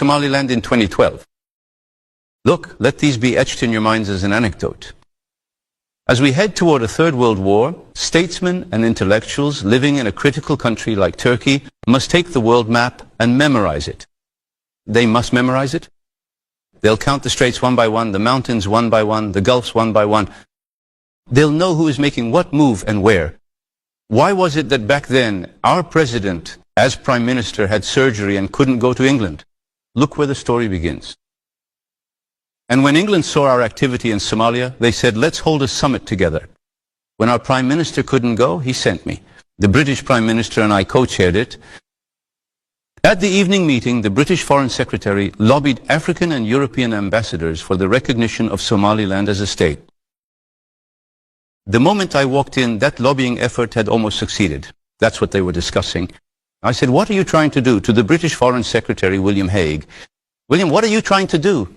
Somaliland in 2012. Look, let these be etched in your minds as an anecdote. As we head toward a third world war, statesmen and intellectuals living in a critical country like Turkey must take the world map and memorize it. They must memorize it. They'll count the straits one by one, the mountains one by one, the gulfs one by one. They'll know who is making what move and where. Why was it that back then our president, as prime minister, had surgery and couldn't go to England? Look where the story begins. And when England saw our activity in Somalia, they said, let's hold a summit together. When our prime minister couldn't go, he sent me. The British prime minister and I co-chaired it. At the evening meeting, the British foreign secretary lobbied African and European ambassadors for the recognition of Somaliland as a state. The moment I walked in, that lobbying effort had almost succeeded. That's what they were discussing. I said, what are you trying to do? To the British foreign secretary, William Hague. William, what are you trying to do?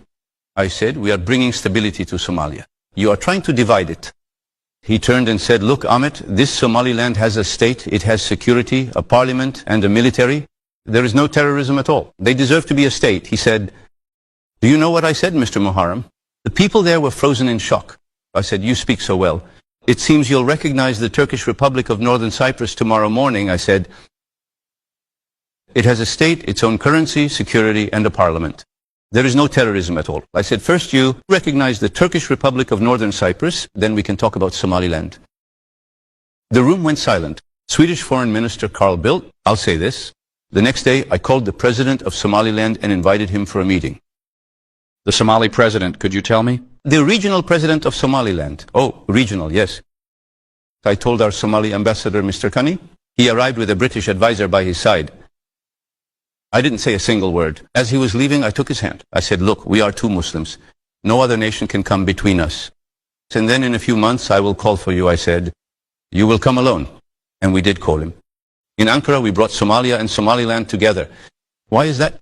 I said, we are bringing stability to Somalia. You are trying to divide it. He turned and said, look, Ahmet, this Somaliland has a state, it has security, a parliament, and a military. There is no terrorism at all. They deserve to be a state. He said, do you know what I said, Mr. Muharrem? The people there were frozen in shock. I said, you speak so well. It seems you'll recognize the Turkish Republic of Northern Cyprus tomorrow morning. I said, it has a state, its own currency, security, and a parliament. There is no terrorism at all. I said, first you recognize the Turkish Republic of Northern Cyprus, then we can talk about Somaliland. The room went silent. Swedish Foreign Minister Carl Bildt, I'll say this. The next day, I called the president of Somaliland and invited him for a meeting. The Somali president, could you tell me? The regional president of Somaliland. Oh, regional, yes. I told our Somali ambassador, Mr. Kani. He arrived with a British advisor by his side. I didn't say a single word. As he was leaving, I took his hand. I said, look, we are two Muslims. No other nation can come between us. And then in a few months, I will call for you, I said. You will come alone. And we did call him. In Ankara, we brought Somalia and Somaliland together. Why is that?